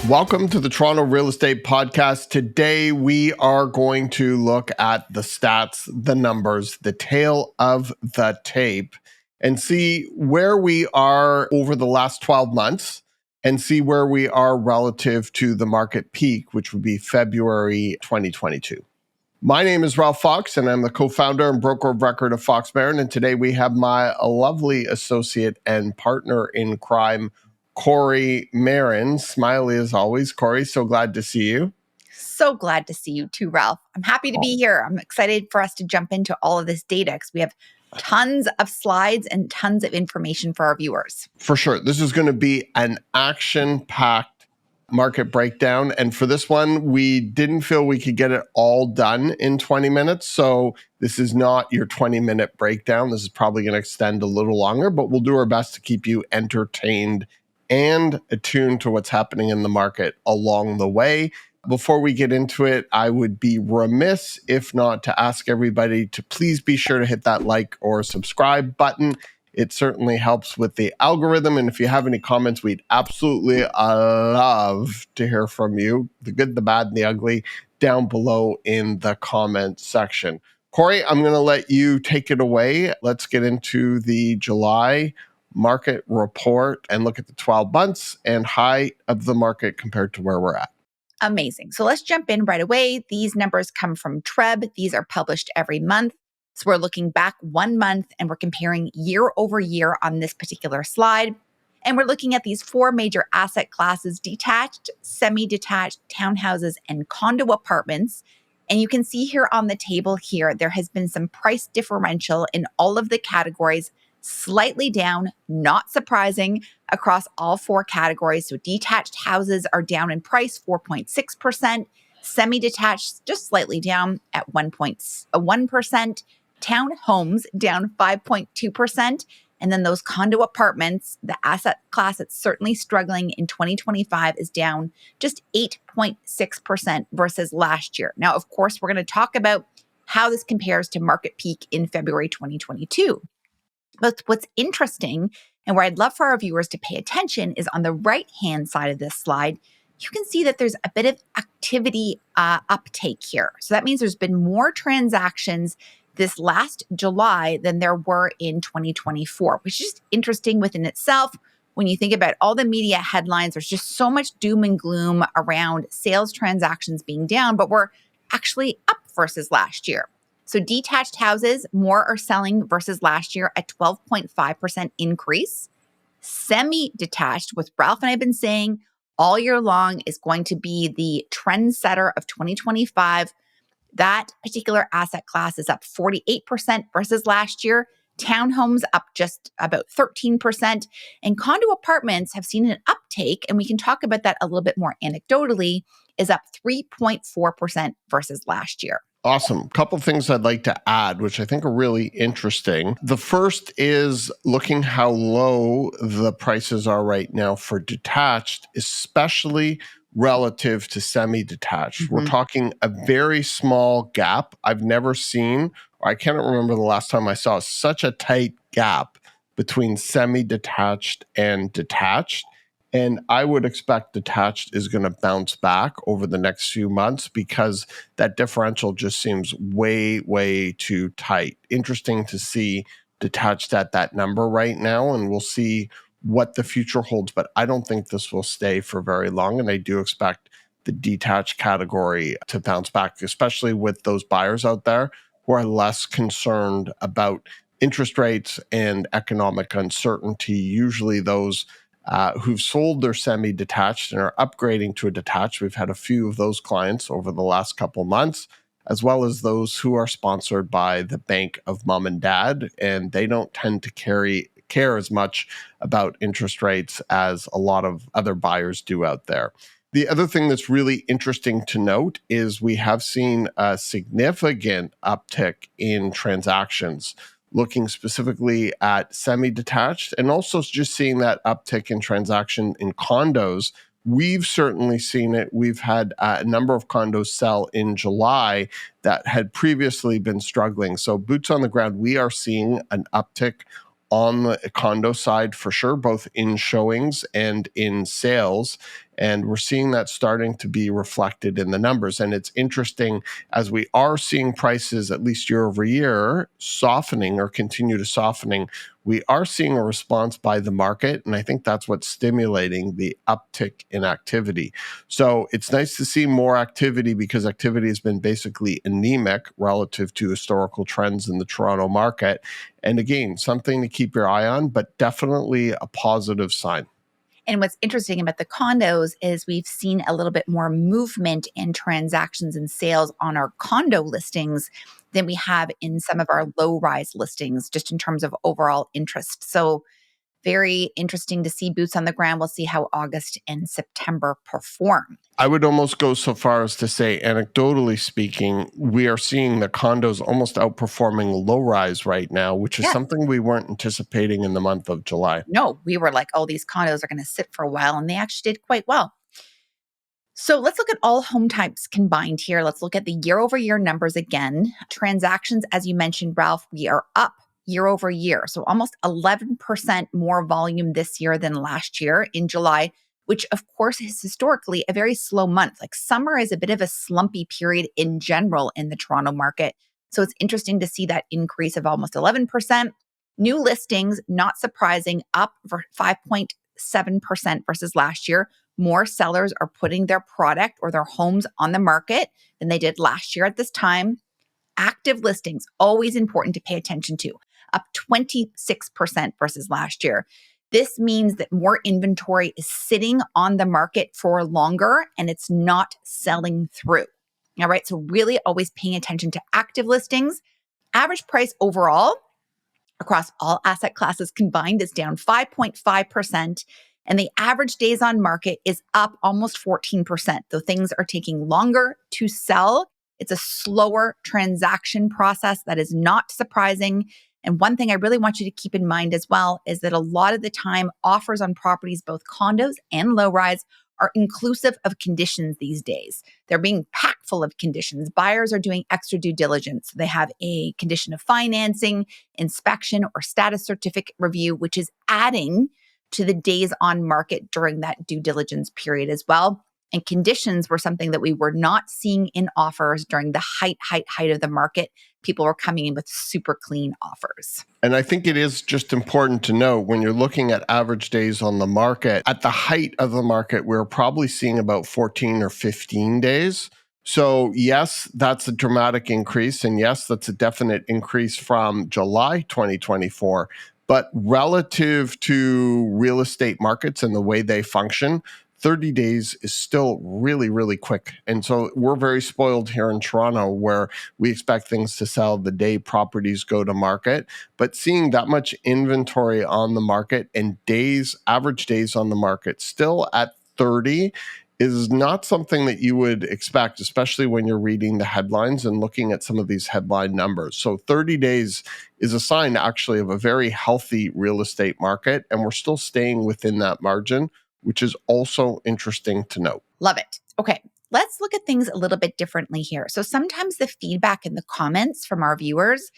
Welcome to the Toronto Real Estate Podcast. Today, we are going to look at the stats, the numbers, the tail of the tape, and see where we are over the last 12 months and see where we are relative to the market peak, which would be February 2022. My name is Ralph Fox, and I'm the co-founder and broker of record of Fox Marin. And today we have my lovely associate and partner in crime, Kori Marin. Smiley as always. Kori, so glad to see you. So glad to see you too, Ralph. I'm happy to be here. I'm excited for us to jump into all of this data because we have tons of slides and tons of information for our viewers. For sure. This is going to be an action-packed market breakdown. And for this one, we didn't feel we could get it all done in 20 minutes. So this is not your 20-minute breakdown. This is probably going to extend a little longer, but we'll do our best to keep you entertained and attuned to what's happening in the market along the way. Before we get into it, I would be remiss if not to ask everybody to please be sure to hit that like or subscribe button. It certainly helps with the algorithm. And if you have any comments, we'd absolutely love to hear from you. The good, the bad, and the ugly down below in the comment section. Kori, I'm going to let you take it away. Let's get into the July market report and look at the 12 months and height of the market compared to where we're at. Amazing. So let's jump in right away. These numbers come from TREB. These are published every month. So we're looking back 1 month and we're comparing year over year on this particular slide. And we're looking at these four major asset classes: detached, semi-detached, townhouses, and condo apartments. And you can see here on the table here, there has been some price differential in all of the categories, slightly down, not surprising, across all four categories. So detached houses are down in price 4.6%, semi-detached just slightly down at 1%, townhomes down 5.2%, and then those condo apartments, the asset class that's certainly struggling in 2025, is down just 8.6% versus last year. Now, of course, we're going to talk about how this compares to market peak in February 2022. But what's interesting, and where I'd love for our viewers to pay attention, is on the right-hand side of this slide, you can see that there's a bit of activity uptake here. So that means there's been more transactions this last July than there were in 2024, which is just interesting within itself. When you think about all the media headlines, there's just so much doom and gloom around sales transactions being down, but we're actually up versus last year. So detached houses, more are selling versus last year at 12.5% increase. Semi-detached, what Ralph and I have been saying all year long, is going to be the trendsetter of 2025. That particular asset class is up 48% versus last year. Townhomes up just about 13%. And condo apartments have seen an uptake, and we can talk about that a little bit more anecdotally, is up 3.4% versus last year. Awesome. Couple things I'd like to add, which I think are really interesting. The first is looking how low the prices are right now for detached, especially relative to semi-detached. Mm-hmm. We're talking a very small gap. I've never seen, or I can't remember the last time I saw such a tight gap between semi-detached and detached. And I would expect detached is going to bounce back over the next few months because that differential just seems way, way too tight. Interesting to see detached at that number right now, and we'll see what the future holds. But I don't think this will stay for very long, and I do expect the detached category to bounce back, especially with those buyers out there who are less concerned about interest rates and economic uncertainty. Usually those who've sold their semi-detached and are upgrading to a detached. We've had a few of those clients over the last couple months, as well as those who are sponsored by the bank of mom and dad, and they don't tend to care as much about interest rates as a lot of other buyers do out there. The other thing that's really interesting to note is we have seen a significant uptick in transactions, looking specifically at semi-detached, and also just seeing that uptick in transaction in condos. We've certainly seen it. We've had a number of condos sell in July that had previously been struggling. So boots on the ground, we are seeing an uptick on the condo side for sure, both in showings and in sales. And we're seeing that starting to be reflected in the numbers. And it's interesting, as we are seeing prices, at least year over year, softening or continue to softening, we are seeing a response by the market. And I think that's what's stimulating the uptick in activity. So it's nice to see more activity, because activity has been basically anemic relative to historical trends in the Toronto market. And again, something to keep your eye on, but definitely a positive sign. And what's interesting about the condos is we've seen a little bit more movement in transactions and sales on our condo listings than we have in some of our low rise listings, just in terms of overall interest. So, very interesting to see boots on the ground. We'll see how August and September perform. I would almost go so far as to say, anecdotally speaking, we are seeing the condos almost outperforming low rise right now, which is Yes. something we weren't anticipating in the month of July. No, we were like, oh, these condos are going to sit for a while, and they actually did quite well. So let's look at all home types combined here. Let's look at the year over year numbers again. Transactions, as you mentioned, Ralph, we are up year over year. So almost 11% more volume this year than last year in July, which of course is historically a very slow month. Like summer is a bit of a slumpy period in general in the Toronto market. So it's interesting to see that increase of almost 11%. New listings, not surprising, up for 5.7% versus last year. More sellers are putting their product or their homes on the market than they did last year at this time. Active listings, always important to pay attention to, up 26% versus last year. This means that more inventory is sitting on the market for longer and it's not selling through. All right, so really always paying attention to active listings. Average price overall across all asset classes combined is down 5.5%. And the average days on market is up almost 14%. Though things are taking longer to sell, it's a slower transaction process. That is not surprising. And one thing I really want you to keep in mind as well is that a lot of the time, offers on properties, both condos and low rise, are inclusive of conditions these days. They're being packed full of conditions. Buyers are doing extra due diligence. They have a condition of financing, inspection, or status certificate review, which is adding to the days on market during that due diligence period as well. And conditions were something that we were not seeing in offers during the height of the market. People were coming in with super clean offers. And I think it is just important to note, when you're looking at average days on the market, at the height of the market, we're probably seeing about 14 or 15 days. So yes, that's a dramatic increase. And yes, that's a definite increase from July 2024. But relative to real estate markets and the way they function, 30 days is still really, really quick. And so we're very spoiled here in Toronto, where we expect things to sell the day properties go to market. But seeing that much inventory on the market and days, average days on the market still at 30, is not something that you would expect, especially when you're reading the headlines and looking at some of these headline numbers. So 30 days is a sign actually of a very healthy real estate market, and we're still staying within that margin, which is also interesting to note. Love it. Okay, let's look at things a little bit differently here. So sometimes the feedback in the comments from our viewers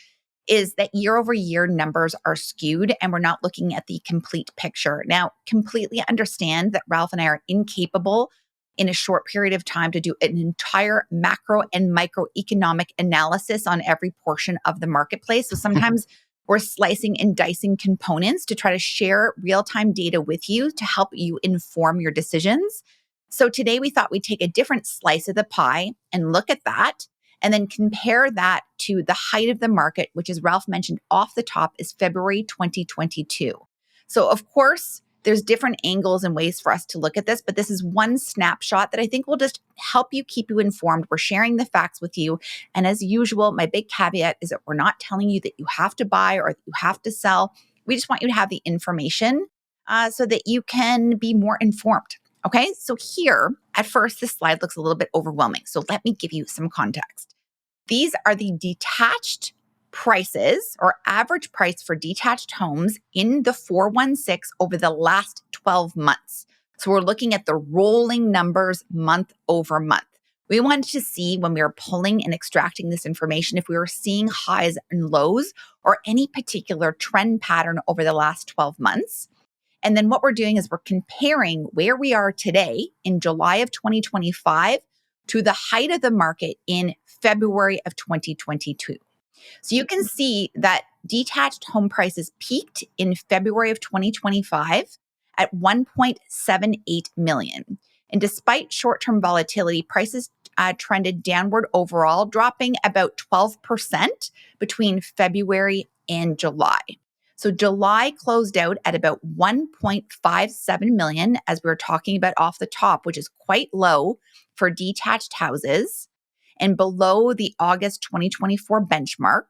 is that year over year numbers are skewed and we're not looking at the complete picture. Now, completely understand that Ralph and I are incapable in a short period of time to do an entire macro and microeconomic analysis on every portion of the marketplace. So sometimes we're slicing and dicing components to try to share real-time data with you to help you inform your decisions. So today we thought we'd take a different slice of the pie and look at that and then compare that to the height of the market, which, as Ralph mentioned off the top, is February 2022. So of course, there's different angles and ways for us to look at this, but this is one snapshot that I think will just help you, keep you informed. We're sharing the facts with you. And as usual, my big caveat is that we're not telling you that you have to buy or that you have to sell. We just want you to have the information so that you can be more informed. Okay, so here, at first, this slide looks a little bit overwhelming. So let me give you some context. These are the detached prices or average price for detached homes in the 416 over the last 12 months. So we're looking at the rolling numbers month over month. We wanted to see, when we were pulling and extracting this information, if we were seeing highs and lows or any particular trend pattern over the last 12 months. And then what we're doing is we're comparing where we are today in July of 2025 to the height of the market in February of 2022. So you can see that detached home prices peaked in February of 2025 at 1.78 million. And despite short-term volatility, prices trended downward overall, dropping about 12% between February and July. So July closed out at about 1.57 million, as we were talking about off the top, which is quite low for detached houses and below the August 2024 benchmark.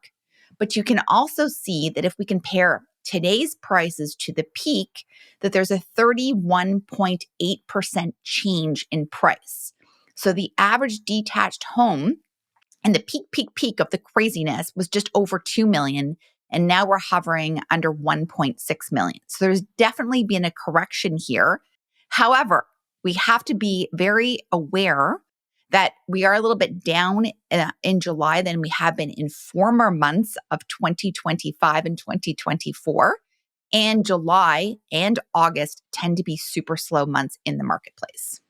But you can also see that if we compare today's prices to the peak, that there's a 31.8% change in price. So the average detached home and the peak of the craziness was just over 2 million. And now we're hovering under 1.6 million. So there's definitely been a correction here. However, we have to be very aware that we are a little bit down in July than we have been in former months of 2025 and 2024. And July and August tend to be super slow months in the marketplace.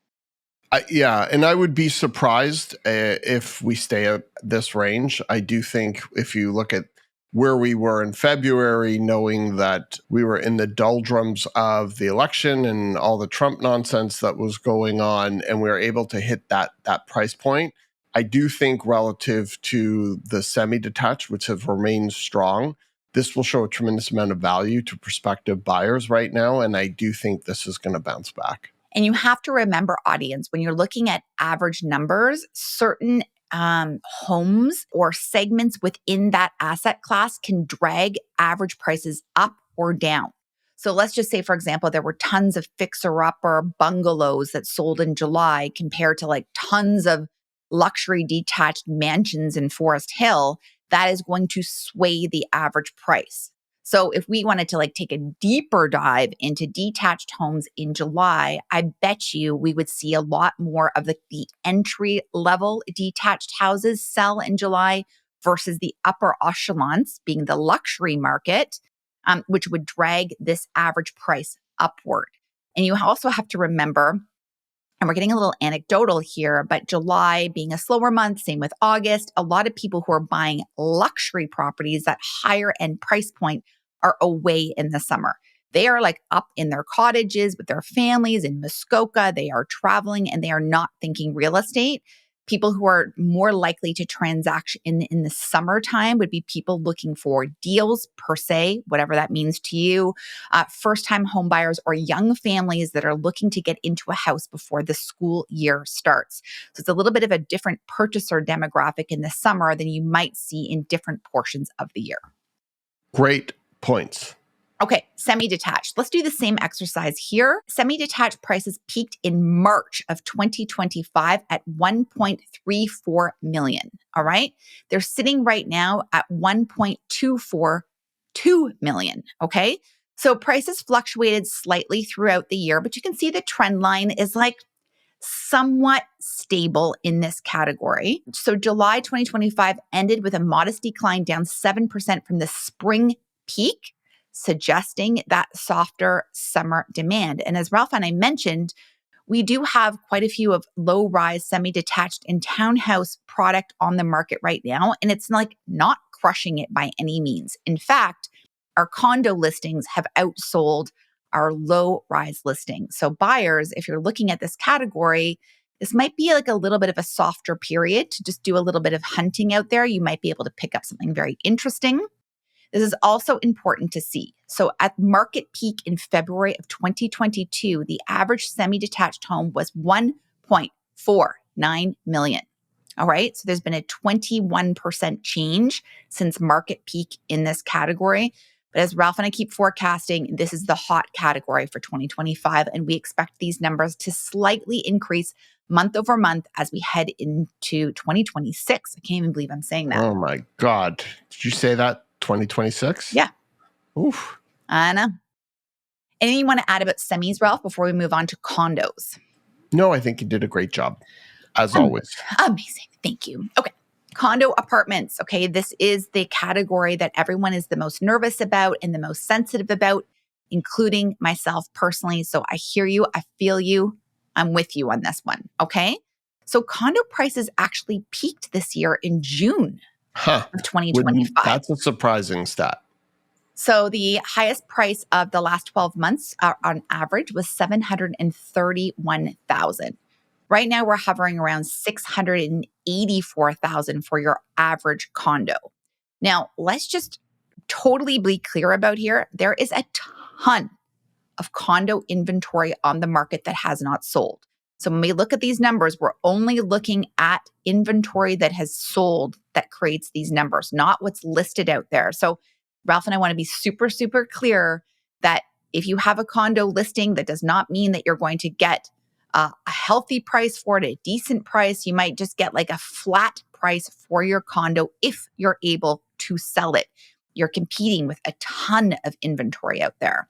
Yeah, and I would be surprised if we stay at this range. I do think if you look at where we were in February, knowing that we were in the doldrums of the election and all the Trump nonsense that was going on, and we were able to hit that price point, I do think relative to the semi-detached, which have remained strong, this will show a tremendous amount of value to prospective buyers right now, and I do think this is going to bounce back. And you have to remember, audience, when you're looking at average numbers, certain homes or segments within that asset class can drag average prices up or down. So let's just say, for example, there were tons of fixer-upper bungalows that sold in July compared to like tons of luxury detached mansions in Forest Hill. That is going to sway the average price. So if we wanted to like take a deeper dive into detached homes in July, I bet you we would see a lot more of the entry level detached houses sell in July versus the upper echelons, being the luxury market, which would drag this average price upward. And you also have to remember, and we're getting a little anecdotal here, but July being a slower month, same with August, a lot of people who are buying luxury properties, that higher end price point, are away in the summer. They are like up in their cottages with their families in Muskoka. They are traveling and they are not thinking real estate. People who are more likely to transact in the summertime would be people looking for deals per se, whatever that means to you, first-time home buyers or young families that are looking to get into a house before the school year starts. So it's a little bit of a different purchaser demographic in the summer than you might see in different portions of the year. Great points. Okay, semi-detached. Let's do the same exercise here. Semi-detached prices peaked in March of 2025 at 1.34 million. All right. They're sitting right now at 1.242 million. Okay. So prices fluctuated slightly throughout the year, but you can see the trend line is like somewhat stable in this category. So July 2025 ended with a modest decline, down 7% from the spring peak, suggesting that softer summer demand. And as Ralph and I mentioned, we do have quite a few of low-rise, semi-detached and townhouse product on the market right now, and it's like not crushing it by any means. In fact, our condo listings have outsold our low-rise listings. So buyers, if you're looking at this category, this might be like a little bit of a softer period to just do a little bit of hunting out there. You might be able to pick up something very interesting. This is also important to see. So at market peak in February of 2022, the average semi-detached home was 1.49 million. All right. So there's been a 21% change since market peak in this category. But as Ralph and I keep forecasting, this is the hot category for 2025. And we expect these numbers to slightly increase month over month as we head into 2026. I can't even believe I'm saying that. Oh my God. Did you say that? 2026? Yeah. Oof. I know. Anything you want to add about semis, Ralph, before we move on to condos? No, I think you did a great job, as always. Amazing. Thank you. Okay. Condo apartments. Okay. This is the category that everyone is the most nervous about and the most sensitive about. including myself personally. So I hear you. I feel you. I'm with you on this one. Okay. So condo prices actually peaked this year in June Huh. of 2025. That's a surprising stat. So the highest price of the last 12 months on average was 731,000. Right now we're hovering around 684,000 for your average condo. Now, let's just totally be clear about here. There is a ton of condo inventory on the market that has not sold. So when we look at these numbers, we're only looking at inventory that has sold that creates these numbers, not what's listed out there. So Ralph and I want to be super, super clear that if you have a condo listing, that does not mean that you're going to get a healthy price for it, a decent price. You might just get like a flat price for your condo if you're able to sell it. You're competing with a ton of inventory out there.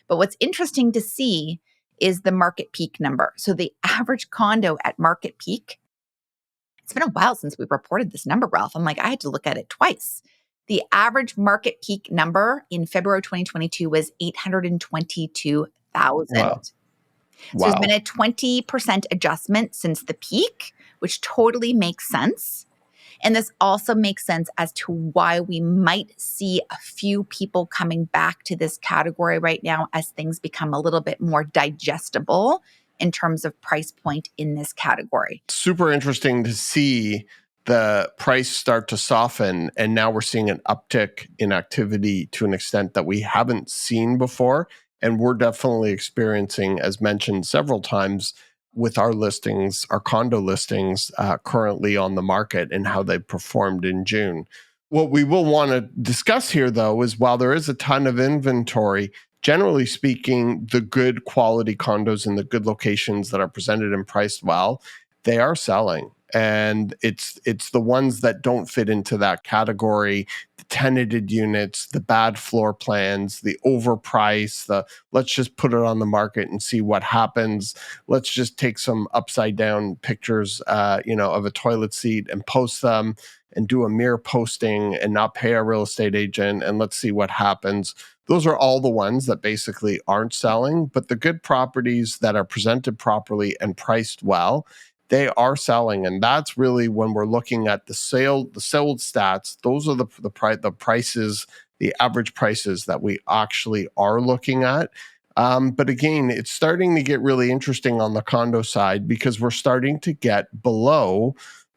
But what's interesting to see is the market peak number. So the average condo at market peak, it's been a while since we reported this number, Ralph. I'm like, I had to look at it twice. The average market peak number in February 2022 was 822,000. Wow. So there's been a 20% adjustment since the peak, which totally makes sense. And this also makes sense as to why we might see a few people coming back to this category right now as things become a little bit more digestible in terms of price point in this category. Super interesting to see the price start to soften. And now we're seeing an uptick in activity to an extent that we haven't seen before. And we're definitely experiencing, as mentioned several times, with our listings, our condo listings currently on the market and how they performed in June. What we will want to discuss here, though, is while there is a ton of inventory, generally speaking, the good quality condos in the good locations that are presented and priced well, they are selling. And it's the ones that don't fit into that category, the tenanted units, the bad floor plans, the overprice, the let's just put it on the market and see what happens. Let's just take some upside down pictures, of a toilet seat and post them and do a mere posting and not pay a real estate agent and let's see what happens. Those are all the ones that basically aren't selling, but the good properties that are presented properly and priced well, they are selling. And that's really when we're looking at the sold stats. Those are the prices, the average prices that we actually are looking at. But again, it's starting to get really interesting on the condo side because we're starting to get below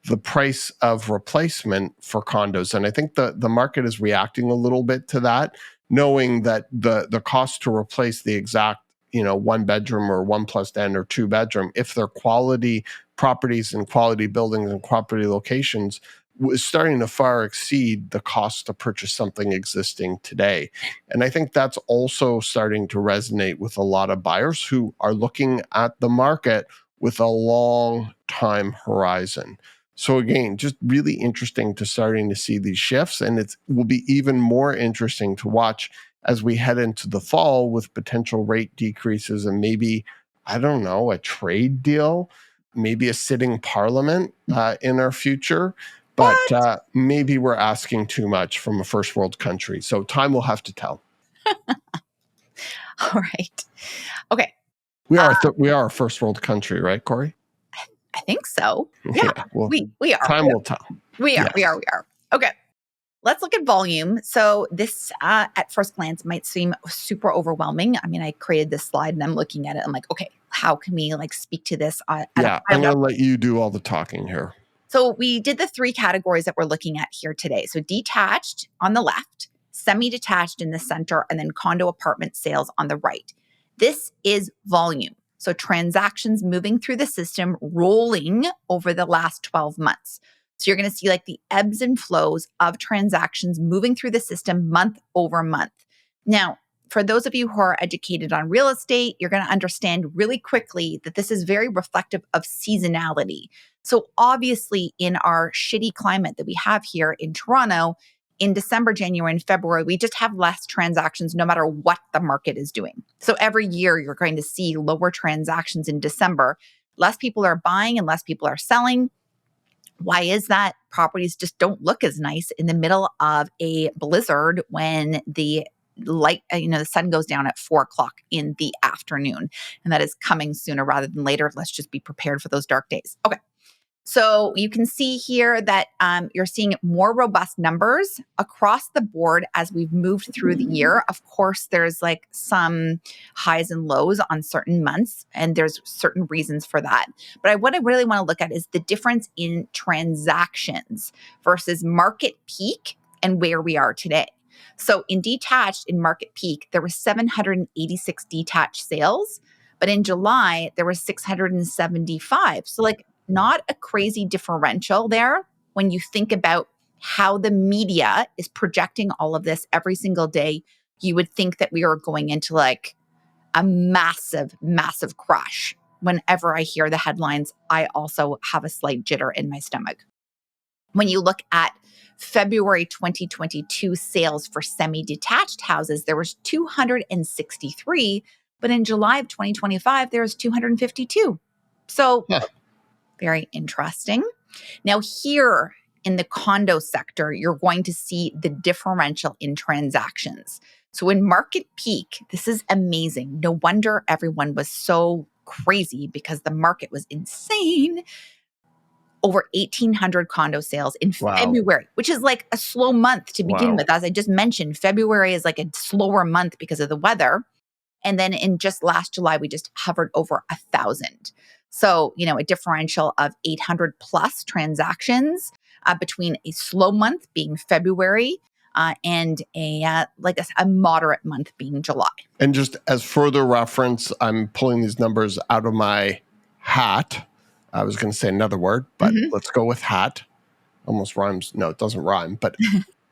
the price of replacement for condos. And I think the market is reacting a little bit to that, knowing that the cost to replace the exact, one bedroom or 1+N or 2 bedroom, if they're quality properties and quality buildings and quality locations, is starting to far exceed the cost to purchase something existing today. And I think that's also starting to resonate with a lot of buyers who are looking at the market with a long time horizon. So again, just really interesting to starting to see these shifts. And it will be even more interesting to watch as we head into the fall with potential rate decreases and maybe, I don't know, a trade deal, maybe a sitting parliament in our future. But maybe we're asking too much from a first world country. So time will have to tell. All right. Okay. We are a first world country, right, Kori? I think so. Yeah. Well, we are. Time will tell. We are. Yes. We are. Okay. Let's look at volume. So this, at first glance, might seem super overwhelming. I mean, I created this slide and I'm looking at it. I'm like, okay, how can we speak to this? I'm going to let you do all the talking here. So we did the 3 categories that we're looking at here today. So detached on the left, semi-detached in the center, and then condo apartment sales on the right. This is volume. So transactions moving through the system rolling over the last 12 months. So you're going to see like the ebbs and flows of transactions moving through the system month over month. Now, for those of you who are educated on real estate, you're going to understand really quickly that this is very reflective of seasonality. So obviously in our shitty climate that we have here in Toronto, in December, January, and February, we just have less transactions no matter what the market is doing. So every year you're going to see lower transactions in December. Less people are buying and less people are selling. Why is that? Properties just don't look as nice in the middle of a blizzard when the light, the sun goes down at 4 o'clock in the afternoon. And that is coming sooner rather than later. Let's just be prepared for those dark days. Okay. So you can see here that you're seeing more robust numbers across the board as we've moved through the year. Of course, there's like some highs and lows on certain months, and there's certain reasons for that. But what I really want to look at is the difference in transactions versus market peak and where we are today. So in detached, in market peak, there were 786 detached sales, but in July, there were 675. So like, not a crazy differential there when you think about how the media is projecting all of this every single day. You would think that we are going into like a massive, massive crash. Whenever I hear the headlines, I also have a slight jitter in my stomach. When you look at February 2022 sales for semi-detached houses, there was 263, but in July of 2025, there was 252. So very interesting. Now, here in the condo sector, you're going to see the differential in transactions. So, in market peak, this is amazing. No wonder everyone was so crazy because the market was insane. Over 1,800 condo sales in February, which is like a slow month to begin with. As I just mentioned, February is like a slower month because of the weather. And then in just last July, we just hovered over 1,000. So, a differential of 800 plus transactions between a slow month being February and a moderate month being July. And just as further reference, I'm pulling these numbers out of my hat. I was going to say another word, but let's go with hat. Almost rhymes. No, it doesn't rhyme, but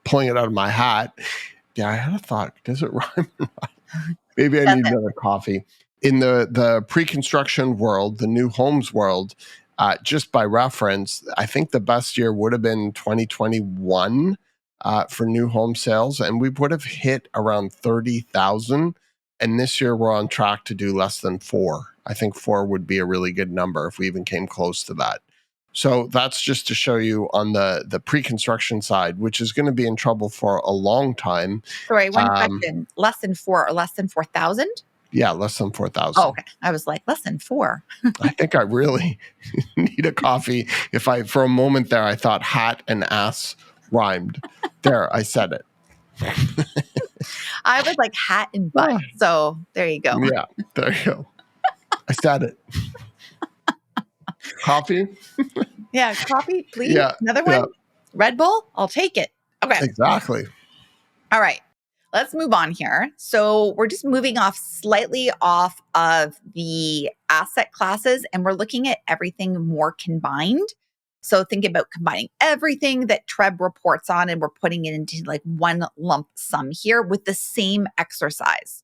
pulling it out of my hat. Yeah, I had a thought. Does it rhyme or not? Maybe I need another coffee. In the pre-construction world, the new homes world, just by reference, I think the best year would have been 2021 for new home sales, and we would have hit around 30,000. And this year we're on track to do less than 4. I think 4 would be a really good number if we even came close to that. So that's just to show you on the pre-construction side, which is going to be in trouble for a long time. Sorry, one question. Less than 4 or less than 4,000? Yeah, less than 4,000. Oh, okay. I was like, less than 4. I think I really need a coffee. For a moment there, I thought hat and ass rhymed. There, I said it. I was like hat and butt. So there you go. Yeah, there you go. I said it. Coffee? Yeah, coffee, please. Yeah, another one? yeah. Red Bull? I'll take it. Okay. Exactly. All right. Let's move on here. So we're just moving slightly off of the asset classes, and we're looking at everything more combined. So think about combining everything that Treb reports on, and we're putting it into like one lump sum here with the same exercise.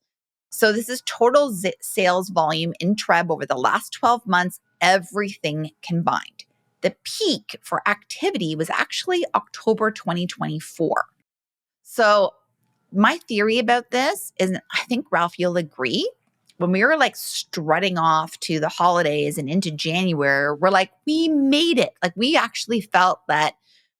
So this is total sales volume in Treb over the last 12 months, everything combined. The peak for activity was actually October 2024. So my theory about this is, I think, Ralph, you'll agree. When we were like strutting off to the holidays and into January, we're like, we made it. Like we actually felt that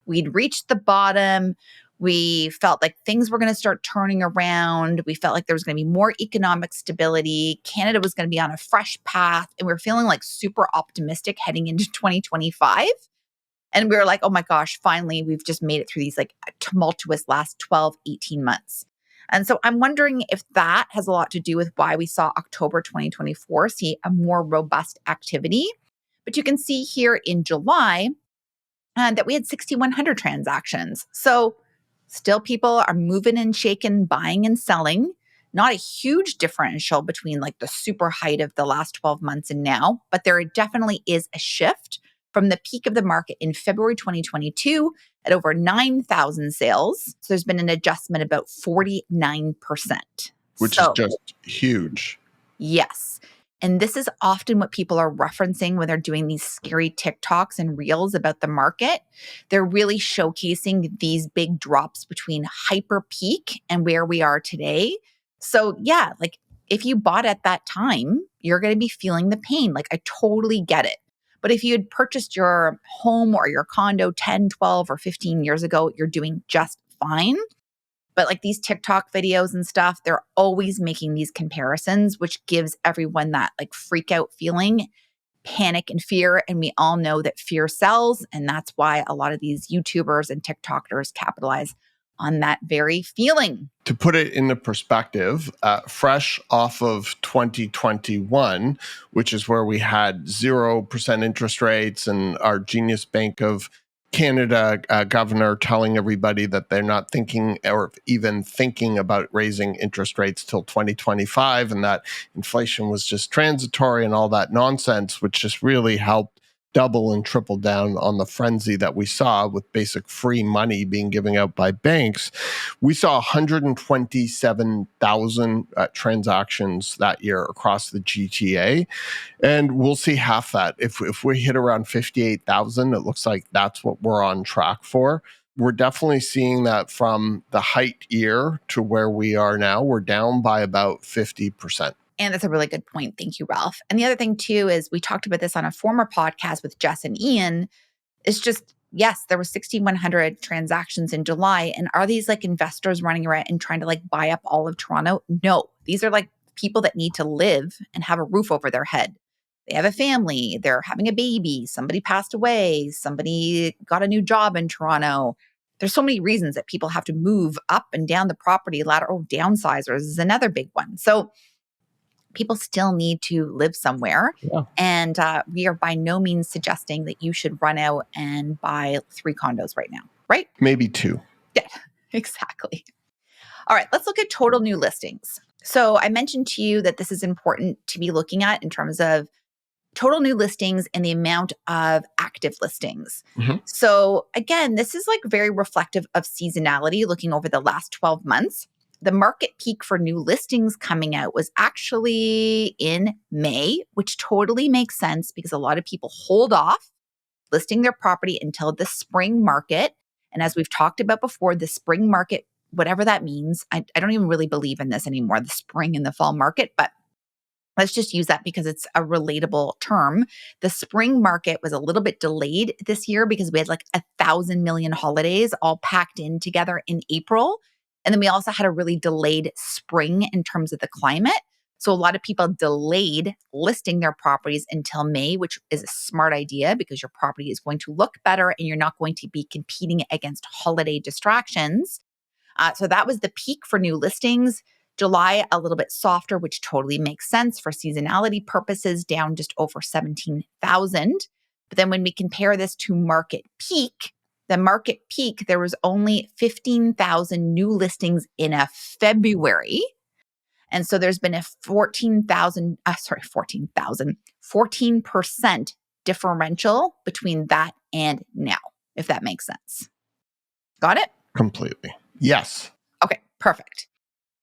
we'd reached the bottom. We felt like things were going to start turning around. We felt like there was going to be more economic stability. Canada was going to be on a fresh path. And we were feeling like super optimistic heading into 2025. And we were like, oh my gosh, finally, we've just made it through these like tumultuous last 12, 18 months. And so I'm wondering if that has a lot to do with why we saw October 2024 see a more robust activity. But you can see here in July that we had 6,100 transactions. So still people are moving and shaking, buying and selling. Not a huge differential between like the super height of the last 12 months and now, but there definitely is a shift from the peak of the market in February 2022 at over 9,000 sales. So there's been an adjustment about 49%. Which is just huge. Yes. And this is often what people are referencing when they're doing these scary TikToks and reels about the market. They're really showcasing these big drops between hyper peak and where we are today. So yeah, like if you bought at that time, you're going to be feeling the pain. Like I totally get it. But if you had purchased your home or your condo 10, 12, or 15 years ago, you're doing just fine. But like these TikTok videos and stuff, they're always making these comparisons, which gives everyone that like freak out feeling, panic and fear. And we all know that fear sells. And that's why a lot of these YouTubers and TikTokers capitalize on that very feeling. To put it into perspective, fresh off of 2021, which is where we had 0% interest rates and our genius Bank of Canada governor telling everybody that they're not thinking or even thinking about raising interest rates till 2025 and that inflation was just transitory and all that nonsense, which just really helped double and triple down on the frenzy that we saw with basic free money being given out by banks. We saw 127,000 transactions that year across the GTA, and we'll see half that. If we hit around 58,000, it looks like that's what we're on track for. We're definitely seeing that from the height year to where we are now. We're down by about 50%. And that's a really good point. Thank you, Ralph. And the other thing, too, is we talked about this on a former podcast with Jess and Ian. It's just, yes, there was 6,100 transactions in July. And are these like investors running around and trying to like buy up all of Toronto? No, these are like people that need to live and have a roof over their head. They have a family, they're having a baby, somebody passed away, somebody got a new job in Toronto. There's so many reasons that people have to move up and down the property ladder. Oh, downsizers is another big one. So people still need to live somewhere. Yeah. And we are by no means suggesting that you should run out and buy 3 condos right now, right? Maybe 2. Yeah, exactly. All right, let's look at total new listings. So I mentioned to you that this is important to be looking at in terms of total new listings and the amount of active listings. Mm-hmm. So again, this is like very reflective of seasonality looking over the last 12 months. The market peak for new listings coming out was actually in May, which totally makes sense because a lot of people hold off listing their property until the spring market. And as we've talked about before, the spring market, whatever that means, I don't even really believe in this anymore, the spring and the fall market, but let's just use that because it's a relatable term. The spring market was a little bit delayed this year because we had like 1,000 million holidays all packed in together in April. And then we also had a really delayed spring in terms of the climate. So a lot of people delayed listing their properties until May, which is a smart idea because your property is going to look better and you're not going to be competing against holiday distractions. So that was the peak for new listings. July, a little bit softer, which totally makes sense for seasonality purposes, down just over 17,000. But then when we compare this to market peak, the market peak, there was only 15,000 new listings in a February. And so there's been a 14% differential between that and now, if that makes sense. Got it? Completely. Yes. Okay, perfect.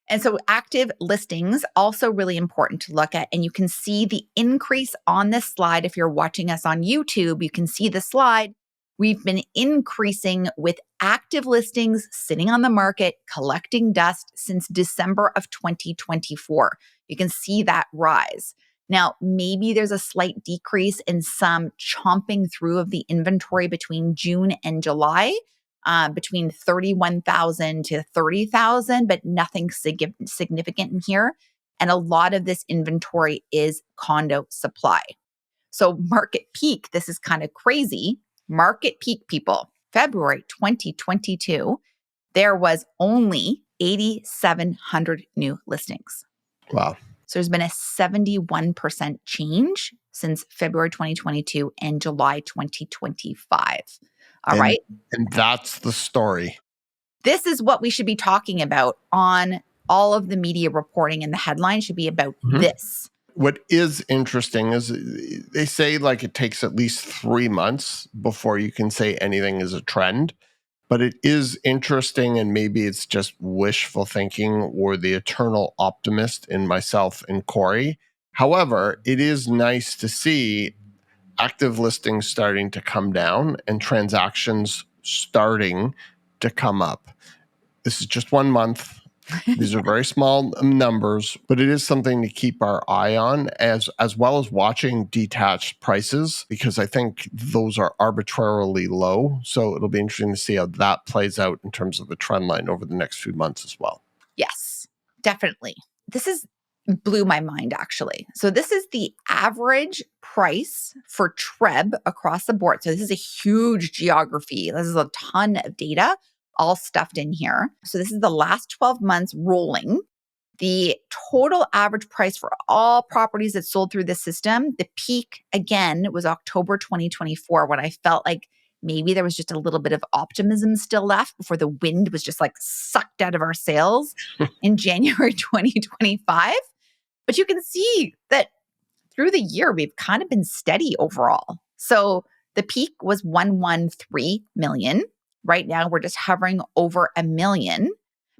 And so active listings, also really important to look at. And you can see the increase on this slide. If you're watching us on YouTube, you can see the slide. We've been increasing with active listings sitting on the market, collecting dust since December of 2024. You can see that rise. Now, maybe there's a slight decrease in some chomping through of the inventory between June and July, between 31,000 to 30,000, but nothing significant in here. And a lot of this inventory is condo supply. So market peak, this is kind of crazy. Market peak, people, February 2022, there was only 8,700 new listings. Wow. So there's been a 71% change since February 2022 and July 2025. All right. And that's the story. This is what we should be talking about on all of the media reporting, and the headline should be about this. What is interesting is they say like it takes at least 3 months before you can say anything is a trend. But it is interesting, and maybe it's just wishful thinking or the eternal optimist in myself and Kori. However, it is nice to see active listings starting to come down and transactions starting to come up. This is just 1 month. These are very small numbers, but it is something to keep our eye on as well as watching detached prices, because I think those are arbitrarily low. So it'll be interesting to see how that plays out in terms of a trend line over the next few months as well. Yes, definitely. This is blew my mind actually. So this is the average price for Treb across the board. So this is a huge geography. This is a ton of data all stuffed in here. So this is the last 12 months rolling. The total average price for all properties that sold through the system, the peak again was October 2024, when I felt like maybe there was just a little bit of optimism still left before the wind was just like sucked out of our sails in January 2025. But you can see that through the year, we've kind of been steady overall. So the peak was 113 million. Right now, we're just hovering over a million.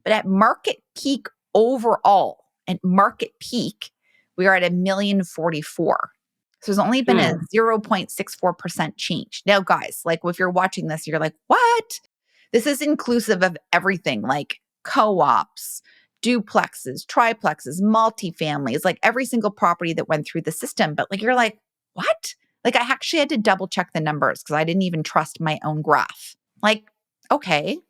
But at market peak overall, at market peak, we are at 1,044,000. So there's only been a 0.64% change. Now, guys, like if you're watching this, you're like, what? This is inclusive of everything like co-ops, duplexes, triplexes, multifamilies, like every single property that went through the system. But like, you're like, what? Like, I actually had to double check the numbers because I didn't even trust my own graph. Like, okay.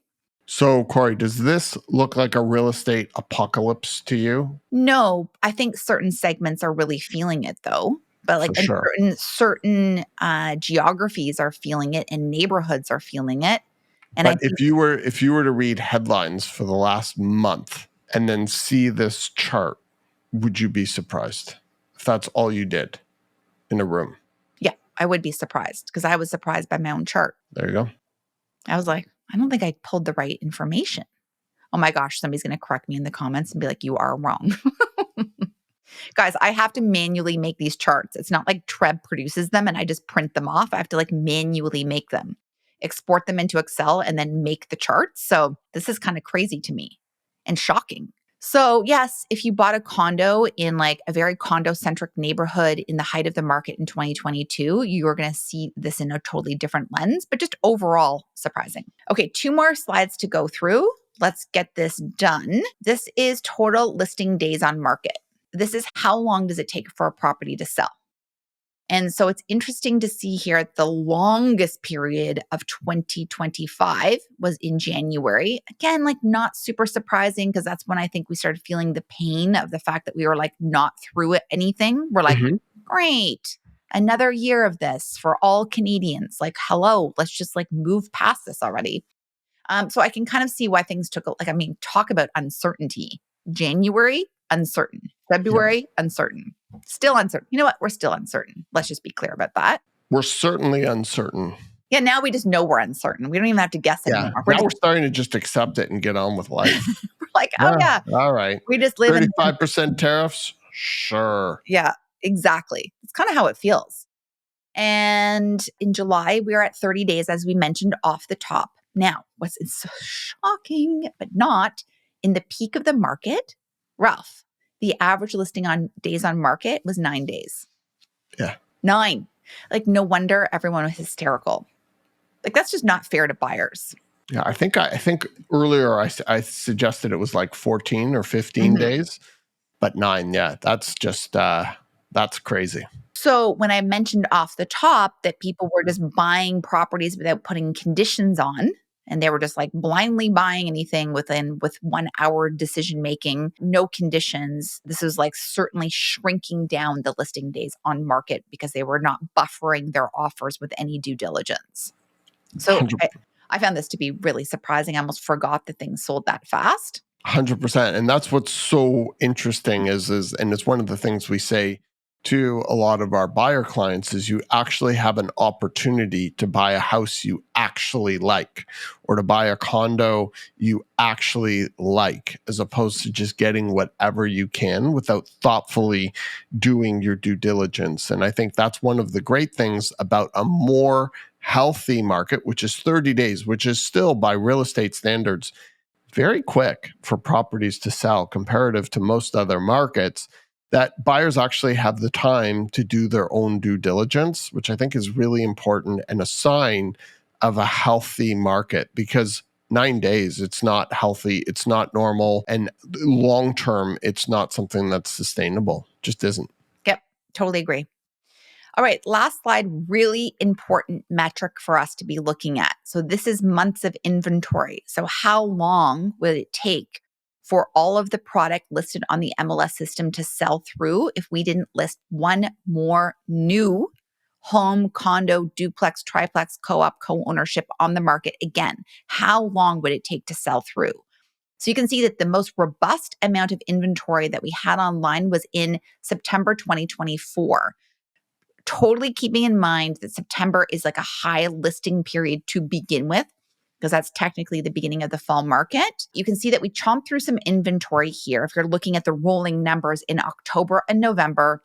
So, Kori, does this look like a real estate apocalypse to you? No, I think certain segments are really feeling it though. But like For sure. certain geographies are feeling it and neighborhoods are feeling it. And I But think, if you were to read headlines for the last month and then see this chart, would you be surprised if that's all you did in a room? yeah, I would be surprised because I was surprised by my own chart. There you go. I was like, I don't think I pulled the right information. Oh my gosh, somebody's going to correct me in the comments and be like, you are wrong. Guys, I have to manually make these charts. It's not like Treb produces them and I just print them off. I have to like manually make them, export them into Excel, and then make the charts. So this is kind of crazy to me and shocking. So, yes, if you bought a condo in like a very condo centric neighborhood in the height of the market in 2022, you are going to see this in a totally different lens, but just overall surprising. Okay, 2 more slides to go through. Let's get this done. This is total listing days on market. This is how long does it take for a property to sell? And so it's interesting to see here the longest period of 2025 was in January. Again, like not super surprising because that's when I think we started feeling the pain of the fact that we were like not through it anything. We're like, great, another year of this for all Canadians. Like, hello, let's just like move past this already. So I can kind of see why things took, like, I mean, talk about uncertainty. January, uncertain. February, uncertain. Still uncertain. You know what? We're still uncertain. Let's just be clear about that. We're certainly uncertain. Yeah, now we just know we're uncertain. We don't even have to guess anymore. Now we're starting to just accept it and get on with life. We're like, oh yeah, All right. we just live in 35% tariffs? Sure. Yeah, exactly. It's kind of how it feels. And in July, we are at 30 days, as we mentioned off the top. Now, what's so shocking, but not in the peak of the market, Ralph, the average listing on days on market was 9 days. Yeah. 9. Like, no wonder everyone was hysterical. Like, that's just not fair to buyers. Yeah, I think earlier I suggested it was like 14 or 15 days, but 9, yeah, that's just that's crazy. So when I mentioned off the top that people were just buying properties without putting conditions on, and they were just like blindly buying anything with 1 hour decision making, no conditions, this was like certainly shrinking down the listing days on market because they were not buffering their offers with any due diligence. So I found this to be really surprising. I almost forgot that things sold that fast. 100%. And that's what's so interesting is and it's one of the things we say to a lot of our buyer clients is you actually have an opportunity to buy a house you actually like, or to buy a condo you actually like, as opposed to just getting whatever you can without thoughtfully doing your due diligence. And I think that's one of the great things about a more healthy market, which is 30 days, which is still by real estate standards very quick for properties to sell comparative to most other markets, that buyers actually have the time to do their own due diligence, which I think is really important and a sign of a healthy market, because 9 days. It's not healthy. It's not normal. And long term, it's not something that's sustainable. Just isn't. Yep, totally agree. All right, last slide, really important metric for us to be looking at. So this is months of inventory. So how long will it take for all of the product listed on the MLS system to sell through if we didn't list one more new home, condo, duplex, triplex, co-op, co-ownership on the market again? How long would it take to sell through? So you can see that the most robust amount of inventory that we had online was in September 2024. Totally keeping in mind that September is like a high listing period to begin with, because that's technically the beginning of the fall market. You can see that we chomped through some inventory here. If you're looking at the rolling numbers in October and November,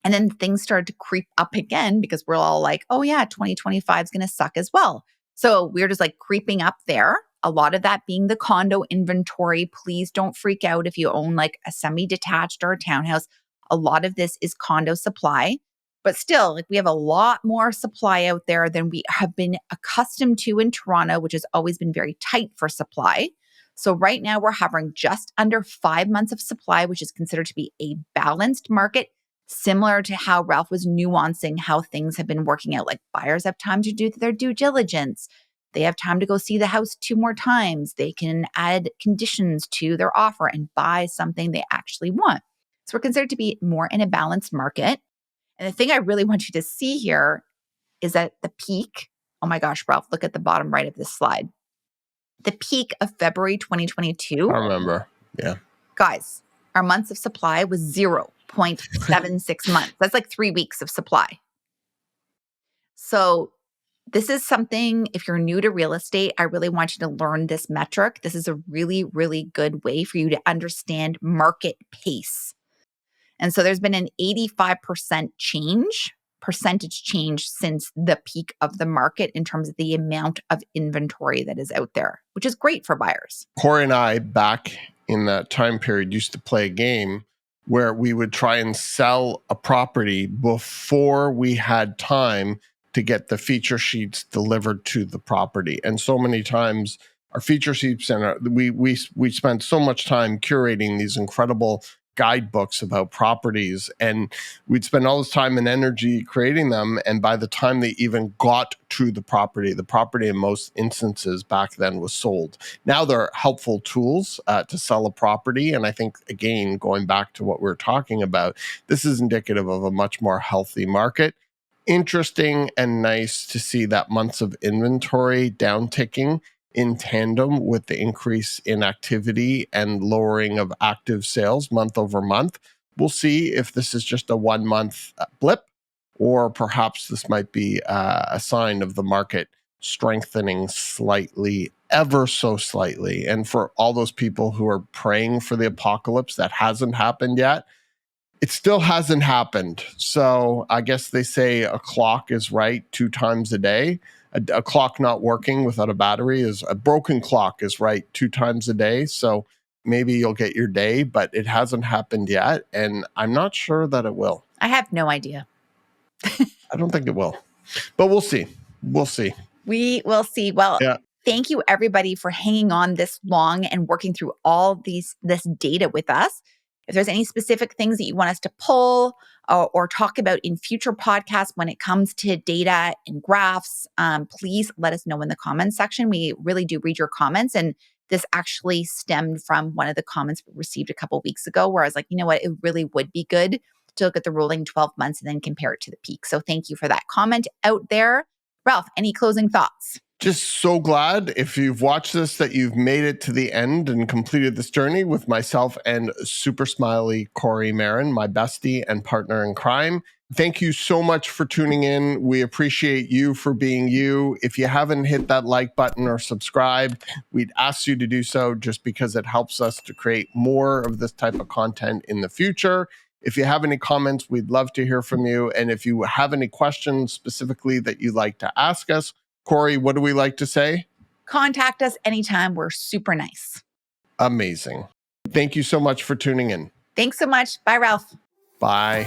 and then things started to creep up again because we're all like, oh yeah, 2025 is going to suck as well. So we're just like creeping up there. A lot of that being the condo inventory. Please don't freak out if you own like a semi-detached or a townhouse. A lot of this is condo supply. But still, like we have a lot more supply out there than we have been accustomed to in Toronto, which has always been very tight for supply. So right now we're hovering just under 5 months of supply, which is considered to be a balanced market, similar to how Ralph was nuancing how things have been working out. Like buyers have time to do their due diligence. They have time to go see the house 2 more times. They can add conditions to their offer and buy something they actually want. So we're considered to be more in a balanced market. And the thing I really want you to see here is that the peak, oh my gosh, Ralph, look at the bottom right of this slide. The peak of February 2022. I remember. Yeah. Guys, our months of supply was 0.76 months. That's like 3 weeks of supply. So this is something, if you're new to real estate, I really want you to learn this metric. This is a really, really good way for you to understand market pace. And so there's been an 85% percentage change since the peak of the market in terms of the amount of inventory that is out there, which is great for buyers. Kori and I, back in that time period, used to play a game where we would try and sell a property before we had time to get the feature sheets delivered to the property. And so many times our feature sheets and we spent so much time curating these incredible guidebooks about properties, and we'd spend all this time and energy creating them, and by the time they even got to the property in most instances back then was sold. Now they're helpful tools to sell a property, and I think, again, going back to what we're talking about, this is indicative of a much more healthy market. Interesting and nice to see that months of inventory downticking in tandem with the increase in activity and lowering of active sales month over month. We'll see if this is just a 1 month blip, or perhaps this might be a sign of the market strengthening slightly, ever so slightly. And for all those people who are praying for the apocalypse that hasn't happened yet, it still hasn't happened. So I guess they say a clock is right 2 times a day. A clock not working without a battery is a broken clock is right 2 times a day. So maybe you'll get your day, but it hasn't happened yet. And I'm not sure that it will. I have no idea. I don't think it will, but we'll see. We'll see. We will see. Well, yeah. Thank you everybody for hanging on this long and working through all this data with us. If there's any specific things that you want us to pull or talk about in future podcasts when it comes to data and graphs, please let us know in the comments section. We really do read your comments. And this actually stemmed from one of the comments we received a couple weeks ago where I was like, you know what, it really would be good to look at the rolling 12 months and then compare it to the peak. So thank you for that comment out there. Ralph, any closing thoughts? Just so glad, if you've watched this, that you've made it to the end and completed this journey with myself and super smiley Kori Marin, my bestie and partner in crime. Thank you so much for tuning in. We appreciate you for being you. If you haven't hit that like button or subscribe, we'd ask you to do so, just because it helps us to create more of this type of content in the future. If you have any comments, we'd love to hear from you. And if you have any questions specifically that you'd like to ask us, Kori, what do we like to say? Contact us anytime. We're super nice. Amazing. Thank you so much for tuning in. Thanks so much. Bye, Ralph. Bye.